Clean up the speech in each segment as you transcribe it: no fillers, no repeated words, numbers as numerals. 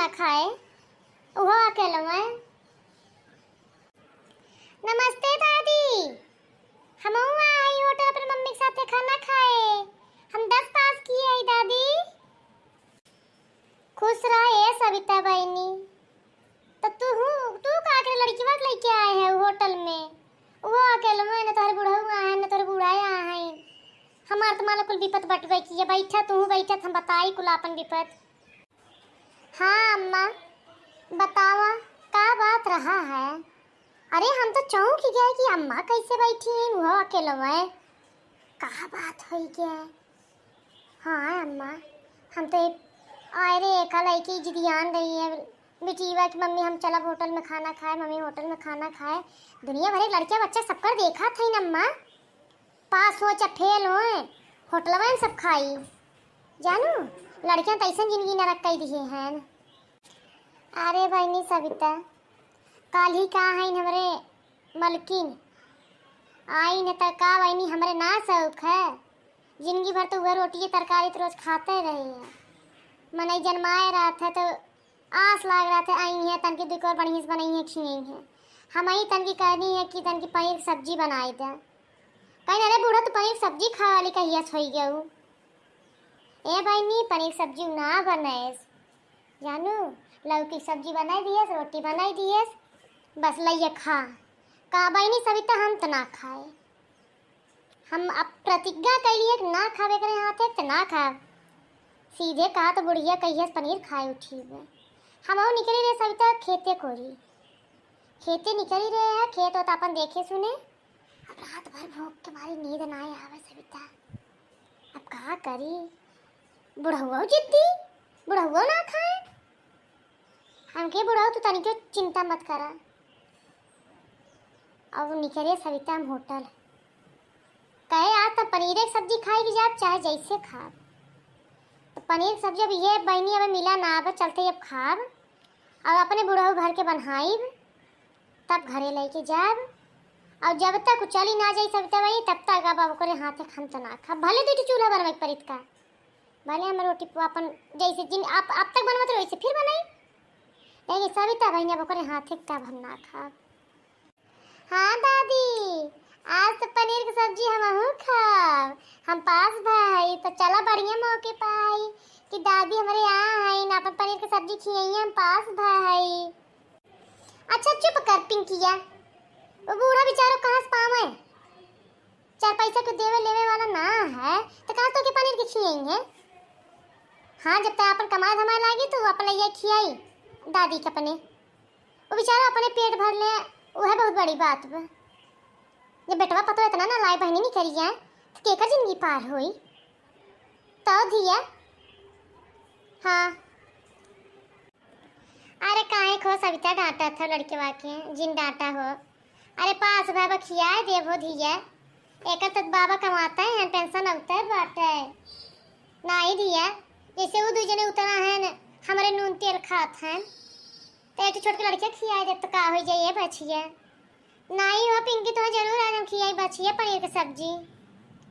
खाना खाए, वो अकेले में। नमस्ते दादी, हम आई होटल अपने मम्मी के साथ खाना खाए। हम 10 पास किए हैं दादी। खुश रहे सविता बहनी। तो तू का के लड़की बात लेके आए है होटल में, वो अकेले में न तोहर बुढ़ऊ आए न तोहर बुढ़ाया आए। हमार तो माला कुल विपत बटवे की बैठा तू बैठा हम बताई कुल अपन विपत। हाँ अम्मा बतावा का बात रहा है। अरे हम तो चौंक ही गए कि अम्मा कैसे बैठी हैं वो अकेले में, का बात हो गया। हाँ अम्मा हम तो आए रे कल की जिदियान रही है बेटीवा की मम्मी हम चलब होटल में खाना खाए, मम्मी होटल में खाना खाए। दुनिया भर लड़कियां बच्चा सबकर देखा था ही अम्मा, पास हो चाहे फेल हो होटल में सब खाई। जानू लड़कियां तो ऐसा जिंदगी न रख दी हैं। अरे बहनी सविता कल ही कहा है हमारे मलकिन आई न तरका बहनी हमारे ना शौक है। जिंदगी भर तो वह रोटी तरकारी तो रोज खाते रहे हैं। मन जन्माए रहा था तो आस लाग रहा था आई है तन की दुख और बढ़िया से बनाई है खिलाई है। हम ही तन की कहनी है कि तन की पनीर की सब्जी बनाई दे। कहीं अरे बूढ़ा तो पनीर सब्जी खा वाली कहिया हो गया। ए बहनी पनीर सब्जी ना बनाए जानू, लौकी सब्जी बनाई दिए रोटी बनाई दिए बस लइए खा। का बहनी सविता हम तो ना खाए, हम अब प्रतिज्ञा कैलिए कि ना खावे करे हाथ तो ना खा। सीधे कहा तो बुढ़िया कहिए पनीर खाए उठी में। हम और निकली रहे सविता खेते कोरी, खेते निकली रहे हैं खेत होता अपन देखे सुने। अब रात भर भूख के मारी नींद ना आवे सविता, अब कहा करी। बुढ़ाओ जिद्दी बुढ़ाओ ना खाए, हम के बुढ़ाओ तो तनिको चिंता मत करा। अब निकले सविता हम होटल कहे आज तब पनीर की सब्जी खाएगी जाब चाहे जैसे खा। तो पनीर की सब्जी अब ये बहनी अब मिला ना अब चलते अब खाब और अपने बुढ़ऊ घर के बनाइब तब घरे लेके जाब। और जब तक चली ना जाई सविता भाई तब तक अब करे हाथे खन तो ना खा। भले दूटी चूल्हा बनवाई परित का भले हम रोटी अपन जैसे जिन आप अब तक बनवत वैसे फिर बनाई, लेकिन सविता भाई ने अब करे हाथे तब हम ना खा। हाँ दादी आज तो पनीर की सब्जी हम खाब, हम पास भाई तो चला बढ़िया मौके पाई कि दादी हमारे यहाँ है ना अपन पनीर की सब्जी खिलाई हम पास भाई। अच्छा चुप कर पिंकिया, वो बूढ़ा बेचारा कहाँ से पावे, 4 पैसा को देवे लेवे वाला ना है तो कहाँ तो के पनीर की खिलाई है। हाँ जब तक अपन कमाए धमाए लागी तो अपन ये खियाई दादी के अपने, वो बेचारा अपने पेट भर ले वो है बहुत बड़ी बात बा। जब बेटवा पतो इतना ना लाई बहनी नहीं करी है तो केकर जिंदगी पार हुई तो दिया। हाँ अरे काहे खो सविता डांटा था लड़के वाके जिन डांटा हो। अरे पास बाबा खियाए देवो धिया एक तो बाबा कमाता है पेंशन अवतर बाटे ना ही दिया। जैसे वो दूजने उतना है न हमारे नून तेल खात हैं तो एक छोट के लड़के खियाए दे तो का हो जाइए बचिए नहीं हो पिंकी तो जरूर आज हम खियाई बचिए पनीर की सब्जी।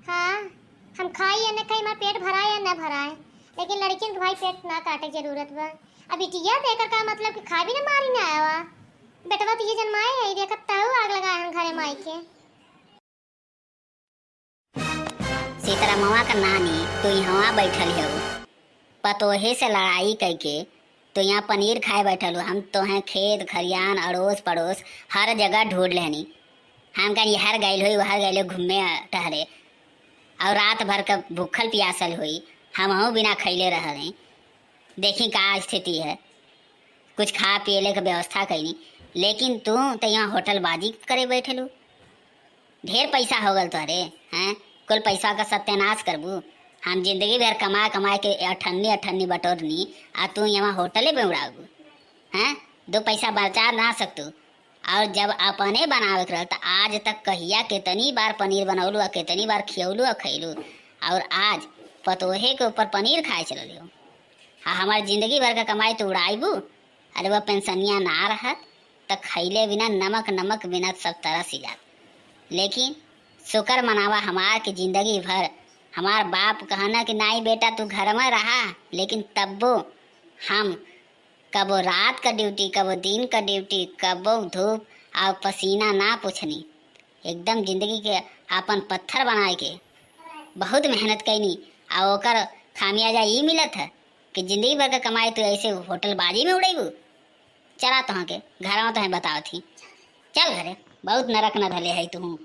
हाँ हम खाई या न खाई हमारा पेट भराए या न भराए, लेकिन लड़कियों के भाई पेट ना काटे जरूरत बा। अब इटिया देकर का मतलब कि खा भी ना मारी ना आवा बेटवा तो ये जन्माए है देखत ताऊ आग लगाए हम घरे माई के। सीतारामवा का नानी तो यहाँ बैठल है पतोहे से लड़ाई करके तो यहाँ पनीर खाए बैठल हो। हम तो हैं खेत खरियान अड़ोस पड़ोस हर जगह ढूंढ लेनी। हम कहीं हर गैल हुई वहर गैल घूमे टहरे और रात भर का भूखल प्यासल हुई हम बिना खैले रह रहे। देखी का स्थिति है, कुछ खा पियले का व्यवस्था कैनी, लेकिन तू तो यहाँ होटलबाजी करे बैठे लू। ढेर पैसा हो गल तोहरे हैं, कुल पैसा का सत्यानाश करबू। हम जिंदगी भर कमा कमा के अठन्नी बटोरनी आ तू यहाँ होटले पे उड़ाबू हैं। 2 पैसा बचा ना सकतू और जब अपने बनावे कर तो आज तक कहिया कितनी बार पनीर बनौलू और कितनी बार खियौलू और खैलू और आज पतोहे के ऊपर पनीर खाए चल हो। हाँ हमारी जिंदगी भर का कमाई तो उड़ाइबू। अरे वह पेंशनिया ना रहत तो खैले बिना नमक बिना सब तरह सी जात। लेकिन शुक्र मनावा हमार की जिंदगी भर हमार बाप कहना कि नहीं बेटा तू घर में रहा, लेकिन तब्बो हम कबो रात का ड्यूटी, कबो दिन का ड्यूटी, कबो धूप और पसीना ना पूछनी। एकदम जिंदगी के अपन पत्थर बनाए के बहुत मेहनत कैनी और ओकर खामियाजा ई मिलत है कि जिंदगी भर का कमाई तू ऐसे होटलबाजी में उड़ेबू। चला तुहाँ के घर में तो बताओ थी, चल घरे, बहुत नरक न धले है तू।